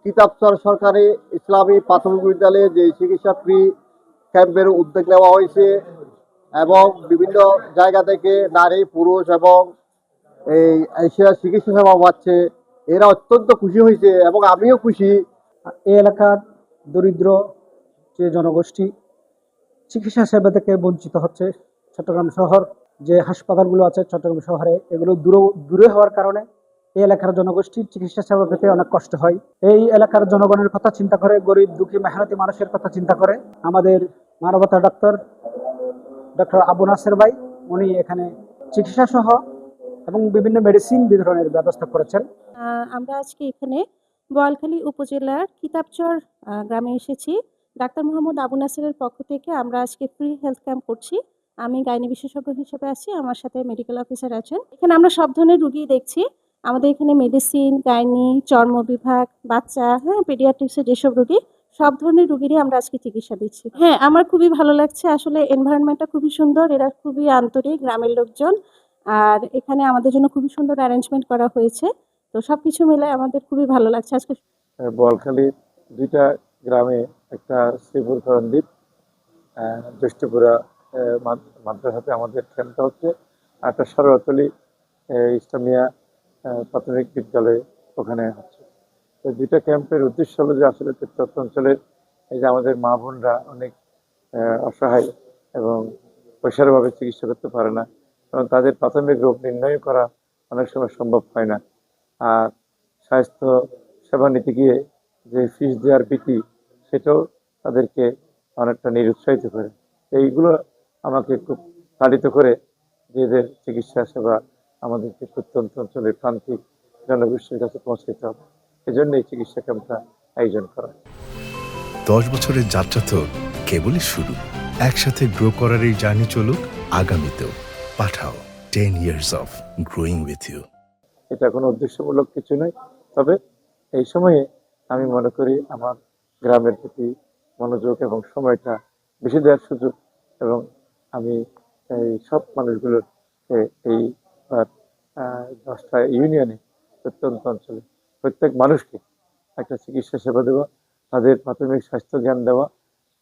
কিতাবচর সরকারি ইসলামী প্রাথমিক বিদ্যালয়ে যে চিকিৎসা ফ্রি ক্যাম্পের উদ্যোগ নেওয়া হয়েছে এবং বিভিন্ন জায়গা থেকে নারী পুরুষ এবং এই এশিয়া চিকিৎসা সেবা পাচ্ছে। এরা অত্যন্ত খুশি হয়েছে এবং আমিও খুশি। এই এলাকার দরিদ্র যে জনগোষ্ঠী চিকিৎসা সেবা থেকে বঞ্চিত হচ্ছে। চট্টগ্রাম শহর যে হাসপাতালগুলো আছে চট্টগ্রাম শহরে, এগুলো দূরে হওয়ার কারণে এই এলাকার জনগোষ্ঠীর চিকিৎসা সেবা পেতে অনেক কষ্ট হয়। এই এলাকার জনগণের কথা চিন্তা করে, গরিব দুঃখী মেহনতি মানুষের কথা চিন্তা করে আমাদের মানবতা ডক্টর আবু নাসের ভাই, উনি এখানে চিকিৎসা সহ এবং বিভিন্ন মেডিসিন বিতরণের ব্যবস্থা করেছেন। আমরা আজকে এখানে বোয়ালখালী উপজেলার কিতাবচর গ্রামে এসেছি। ডাক্তার মোহাম্মদ আবু নাসেরের পক্ষ থেকে আমরা আজকে ফ্রি হেলথ ক্যাম্প করছি। আমি গাইনি বিশেষজ্ঞ হিসেবে আছি, আমার সাথে মেডিকেল অফিসার আছেন। এখানে আমরা সব ধরনের রুগী দেখছি। আমাদের এখানে মেডিসিন, গাইনি, চর্ম বিভাগ, বাচ্চা, পেডিয়াট্রিক্সের যেসব রুগী, সব ধরনের রুগীরই আমরা আজকে চিকিৎসা দিচ্ছি। হ্যাঁ, আমার খুবই ভালো লাগছে। আসলে এনভায়রনমেন্টটা খুবই সুন্দর, এরা খুবই আন্তরিক গ্রামের লোকজন। আর এখানে আমাদের জন্য খুবই সুন্দর অ্যারেঞ্জমেন্ট করা হয়েছে। তো সবকিছু মিলে আমাদের খুবই ভালো লাগছে আজকে। বোয়ালখালীর দুইটা গ্রামে, একটা শ্রীপুর করণদ্বীপ, জ্যেষ্ঠপুরা মাদ্রাসাতে আমাদের ক্যাম্পটা হচ্ছে, আর একটা সরোয়াতলী ইসলামিয়া প্রাথমিক বিদ্যালয়ে ওখানে হচ্ছে। তো দুইটা ক্যাম্পের উদ্দেশ্য হলো যে আসলে প্রত্যন্ত অঞ্চলের এই যে আমাদের মা বোনরা অনেক অসহায় এবং পয়সারভাবে চিকিৎসা করতে পারে না, এবং তাদের প্রাথমিক রোগ নির্ণয় করা অনেক সময় সম্ভব হয় না। আর স্বাস্থ্য সেবা নিতে গিয়ে যে ফিস দেওয়ার ভীতি, সেটাও তাদেরকে অনেকটা নিরুৎসাহিত করে। এইগুলো আমাকে খুব তাড়িত করে যে এদের চিকিৎসা সেবা আমাদেরকে প্রত্যন্ত অঞ্চলের প্রান্তিক জনগোষ্ঠীর কাছে পৌঁছাতে হবে। এই জন্য এই চিকিৎসা ক্যাম্পটা আয়োজন করা। 10 বছরের যাত্রা তো কেবলই শুরু। একসাথে গ্রো করার এই জার্নি চলুক আগামীতেও। পাঠাও 10 years of growing with you। এটা কোনো উদ্দেশ্যমূলক কিছু নয়, তবে এই সময়ে আমি মনে করি আমার গ্রামের প্রতি মনোযোগ এবং সময়টা বেশি দেওয়ার সুযোগ, এবং আমি এই সব মানুষগুলোর এই 10টা ইউনিয়নে প্রত্যন্ত অঞ্চলে প্রত্যেক মানুষকে একটা চিকিৎসা সেবা দেওয়া, তাদের প্রাথমিক স্বাস্থ্য জ্ঞান দেওয়া,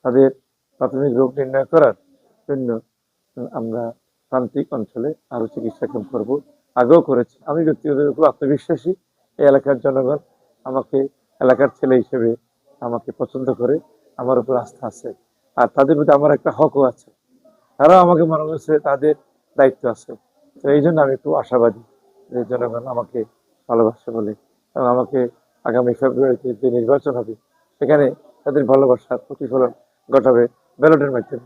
তাদের প্রাথমিক রোগ নির্ণয় করার জন্য আমরা প্রান্তিক অঞ্চলে আরও চিকিৎসা ক্যাম্প করবো। আগেও করেছি। আমি ব্যক্তিগতভাবে খুব আত্মবিশ্বাসী। এই এলাকার জনগণ আমাকে এলাকার ছেলে হিসেবে আমাকে পছন্দ করে, আমার উপর আস্থা আছে, আর তাদের প্রতি আমার একটা হকও আছে। তারাও আমাকে মনে করছে তাদের দায়িত্ব আছে। তো এই জন্য আমি খুব আশাবাদী যে জনগণ আমাকে ভালোবাসে বলে, এবং আমাকে আগামী ফেব্রুয়ারিতে যে নির্বাচন হবে সেখানে তাদের ভালোবাসার প্রতিফলন ঘটাবে ব্যালটের মাধ্যমে।